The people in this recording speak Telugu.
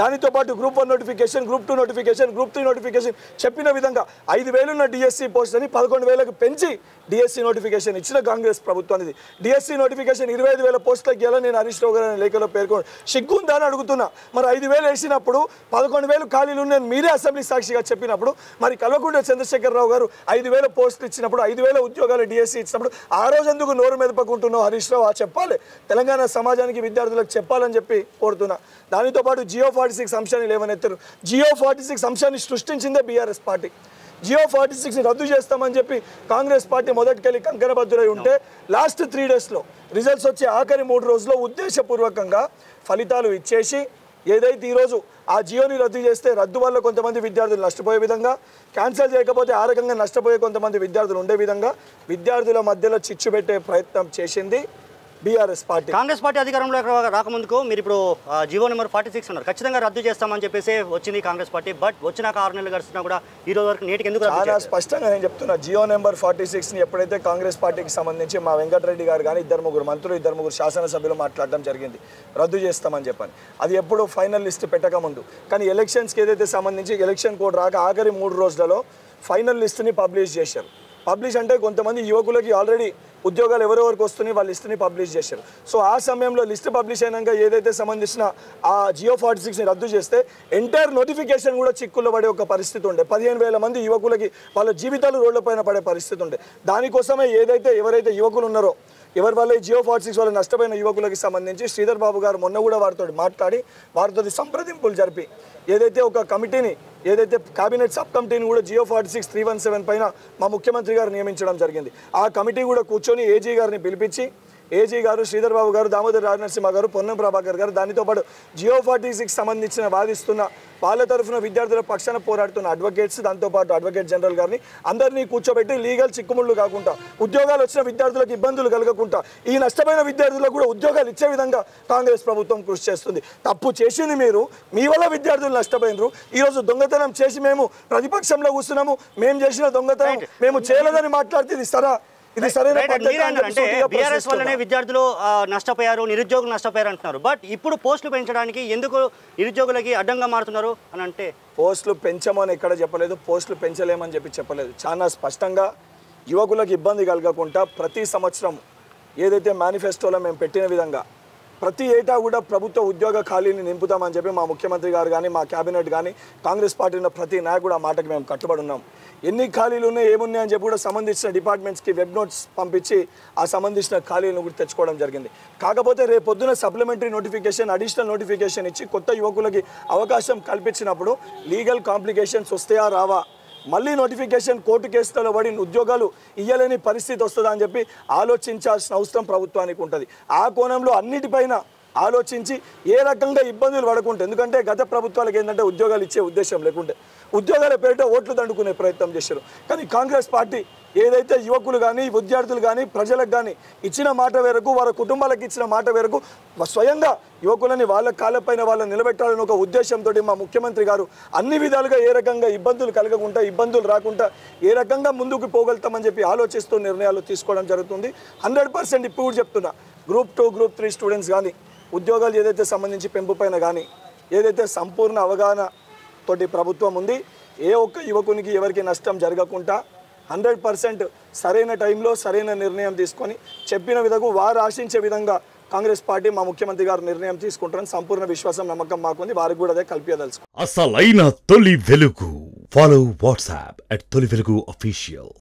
దానితో పాటు group 1 notification, group 2 notification, group 3 notification చెప్పిన విధంగా 5,000 ఉన్న డిఎస్సి పోస్టులని 11,000కు పెంచి డిఎస్సి నోటిఫికేషన్ ఇచ్చిన కాంగ్రెస్ ప్రభుత్వానికి డిఎస్సి నోటిఫికేషన్ 25,000 పోస్టులకు ఇవ్వాలని నేను హరీష్ రావు గారు లేఖలో పేర్కొన్నాను. సిగ్గుందా అని అడుగుతున్నా. మరి 5,000 వేసినప్పుడు 11,000 ఖాళీలు ఉన్నాయని మీరే అసెంబ్లీ సాక్షిగా చెప్పినప్పుడు మరి కల్వకుంట్ల చంద్రశేఖరరావు గారు 5,000 పోస్టులు ఇచ్చినప్పుడు 5,000 ఉద్యోగాలు డిఎస్సి ఇచ్చినప్పుడు ఆ రోజు ఎందుకు నోరు మెదపకుంటున్నావు హరీష్ రావు? చెప్పాలి, తెలంగాణ సమాజానికి విద్యార్థులకు చెప్పాలని చెప్పి కోరుతున్నా. దానితో పాటు జియో 46 అంశాన్ని లేవనెత్తారు. జియో 46 అంశాన్ని సృష్టించిందే బీఆర్ఎస్ పార్టీ. జియో 46ని రద్దు చేస్తామని చెప్పి కాంగ్రెస్ పార్టీ మొదటికెళ్ళి కంకణబద్దులై ఉంటే లాస్ట్ 3 డేస్లో రిజల్ట్స్ వచ్చే ఆఖరి 3 రోజుల్లో ఉద్దేశపూర్వకంగా ఫలితాలు ఇచ్చేసి ఏదైతే ఈరోజు ఆ జియోని రద్దు చేస్తే రద్దు వల్ల కొంతమంది విద్యార్థులు నష్టపోయే విధంగా, క్యాన్సిల్ చేయకపోతే ఆ రకంగా నష్టపోయే కొంతమంది విద్యార్థులు ఉండే విధంగా విద్యార్థుల మధ్యలో చిచ్చు పెట్టే ప్రయత్నం చేసింది బీఆర్ఎస్ పార్టీ. కాంగ్రెస్ పార్టీ అధికారంలో రాకముందుకు మీరు ఇప్పుడు జియో నెంబర్ 46 ఉన్నారు, ఖచ్చితంగా రద్దు చేస్తామని చెప్పేసి వచ్చింది కాంగ్రెస్ పార్టీ. బట్ వచ్చినాక 6 నెలలు గడిచినా కూడా ఈ రోజు వరకు నేటికి ఎందుకు చాలా స్పష్టంగా నేను చెప్తున్నా. జియో నెంబర్ 46ని ఎప్పుడైతే కాంగ్రెస్ పార్టీకి సంబంధించి మా వెంకటరెడ్డి గారు కానీ 2-3 మంత్రులు 2-3 శాసనసభ్యులు మాట్లాడడం జరిగింది రద్దు చేస్తామని చెప్పని. అది ఎప్పుడు ఫైనల్ లిస్ట్ పెట్టక ముందు. కానీ ఎలక్షన్స్కి ఏదైతే సంబంధించి ఎలక్షన్ కోడ్ రాక ఆఖరి 3 రోజులలో ఫైనల్ లిస్ట్ని పబ్లిష్ చేశారు. పబ్లిష్ అంటే కొంతమంది యువకులకి ఆల్రెడీ ఉద్యోగాలు ఎవరెవరికి వస్తున్నాయి వాళ్ళ లిస్ట్ని పబ్లిష్ చేశారు. సో ఆ సమయంలో లిస్ట్ పబ్లిష్ అయినాక ఏదైతే సంబంధించిన ఆ జియో 46ని రద్దు చేస్తే ఎంటైర్ నోటిఫికేషన్ కూడా చిక్కుల్లో పడే ఒక పరిస్థితి ఉండే. 15,000 మంది యువకులకి వాళ్ళ జీవితాలు రోడ్లపైన పడే పరిస్థితి ఉండే. దానికోసమే ఎవరైతే యువకులు ఉన్నారో ఎవరి వల్ల జియో 46 వల్ల నష్టపోయిన యువకులకి సంబంధించి శ్రీధర్ బాబు గారు మొన్న కూడా వారితో మాట్లాడి వారితో సంప్రదింపులు జరిపి ఏదైతే ఒక కమిటీని ఏదైతే కేబినెట్ సబ్ కమిటీని కూడా జియో 46 317 పైన మా ముఖ్యమంత్రి గారు నియమించడం జరిగింది. ఆ కమిటీ కూడా కూర్చొని ఏజీ గారిని పిలిపించి ఏజీ గారు, శ్రీధర్ బాబు గారు, దామోదర్ రాజనరసింహ గారు, పొన్నం ప్రభాకర్ గారు, దానితో పాటు జియో 46 సంబంధించిన వాదిస్తున్న వాళ్ళ తరఫున విద్యార్థుల పక్షాన పోరాడుతున్న అడ్వకేట్స్, దాంతోపాటు అడ్వకేట్ జనరల్ గారిని అందరినీ కూర్చోబెట్టి లీగల్ చిక్కుముళ్ళు కాకుండా ఉద్యోగాలు వచ్చిన విద్యార్థులకు ఇబ్బందులు కలగకుండా ఈ నష్టమైన విద్యార్థులకు కూడా ఉద్యోగాలు ఇచ్చే విధంగా కాంగ్రెస్ ప్రభుత్వం కృషి చేస్తుంది. తప్పు చేసింది మీరు, మీ వల్ల విద్యార్థులు నష్టపోయినరు. ఈరోజు దొంగతనం చేసి మేము ప్రతిపక్షంలో కూర్చున్నాము, మేము చేసిన దొంగతనం మేము చేయలేదని మాట్లాడితే ఇది ఇది సరైన బీఆర్ఎస్ వల్లనే విద్యార్థులు నష్టపోయారు, నిరుద్యోగులు నష్టపోయారు అంటున్నారు. బట్ ఇప్పుడు పోస్టులు పెంచడానికి ఎందుకు నిరుద్యోగులకి అడ్డంగా మారుతున్నారు అని అంటే పోస్టులు పెంచమని ఎక్కడ చెప్పలేదు, పోస్టులు పెంచలేమని చెప్పలేదు. చాలా స్పష్టంగా యువకులకు ఇబ్బంది కలగకుండా ప్రతి సంవత్సరం ఏదైతే మేనిఫెస్టోలో మేము పెట్టిన విధంగా ప్రతి ఏటా కూడా ప్రభుత్వ ఉద్యోగ ఖాళీని నింపుతామని చెప్పి మా ముఖ్యమంత్రి గారు కానీ మా క్యాబినెట్ కానీ కాంగ్రెస్ పార్టీ ఉన్న ప్రతి నాయకుడు ఆ మాటకి మేము కట్టుబడి ఉన్నాం. ఎన్ని ఖాళీలు ఉన్నాయి ఏమున్నాయని చెప్పి కూడా సంబంధించిన డిపార్ట్మెంట్స్కి వెబ్ నోట్స్ పంపించి ఆ సంబంధించిన ఖాళీలను కూడా తెచ్చుకోవడం జరిగింది. కాకపోతే రేపొద్దున సప్లిమెంటరీ నోటిఫికేషన్, అడిషనల్ నోటిఫికేషన్ ఇచ్చి కొత్త యువకులకి అవకాశం కల్పించినప్పుడు లీగల్ కాంప్లికేషన్స్ వస్తాయా రావా, మళ్ళీ నోటిఫికేషన్ కోర్టు కేసులలో పడి ఉద్యోగాలు ఇయ్యలేని పరిస్థితి వస్తుందా అని చెప్పి ఆలోచించాల్సిన అవసరం ప్రభుత్వానికి ఉంటుంది. ఆ కోణంలో అన్నిటిపైన ఆలోచించి ఏ రకంగా ఇబ్బందులు పడకుంటే, ఎందుకంటే గత ప్రభుత్వాలకు ఏంటంటే ఉద్యోగాలు ఇచ్చే ఉద్దేశం లేకుంటే ఉద్యోగాల పేరిట ఓట్లు దండుకునే ప్రయత్నం చేశారు. కానీ కాంగ్రెస్ పార్టీ ఏదైతే యువకులు కానీ విద్యార్థులు కానీ ప్రజలకు కానీ ఇచ్చిన మాట మేరకు, వారి కుటుంబాలకు ఇచ్చిన మాట మేరకు స్వయంగా యువకులని వాళ్ళ కాళ్ళపైన వాళ్ళని నిలబెట్టాలని ఒక ఉద్దేశంతో మా ముఖ్యమంత్రి గారు అన్ని విధాలుగా ఏ రకంగా ఇబ్బందులు కలగకుండా, ఇబ్బందులు రాకుండా ఏ రకంగా ముందుకు పోగలుగుతామని చెప్పి ఆలోచిస్తూ నిర్ణయాలు తీసుకోవడం జరుగుతుంది. 100% ఇప్పుడు చెప్తున్నా, గ్రూప్ 2, గ్రూప్ 3 స్టూడెంట్స్ కానీ ఉద్యోగాలు ఏదైతే సంబంధించి పెంపు పైన కానీ ఏదైతే సంపూర్ణ అవగాహన తోటి ప్రభుత్వం ఉంది, ఏ ఒక్క యువకునికి ఎవరికి నష్టం జరగకుండా 100% సరైన టైంలో సరైన నిర్ణయం తీసుకొని చెప్పిన విధంగా వారు ఆశించే విధంగా కాంగ్రెస్ పార్టీ మా ముఖ్యమంత్రి గారు నిర్ణయం తీసుకుంటారని సంపూర్ణ విశ్వాసం నమ్మకం మాకుంది. వారికి కూడా అదే కల్పించదలుచుకుంటాం. అసలైన తొలి వెలుగు. ఫాలో వాట్సాప్ @తొలి వెలుగు official.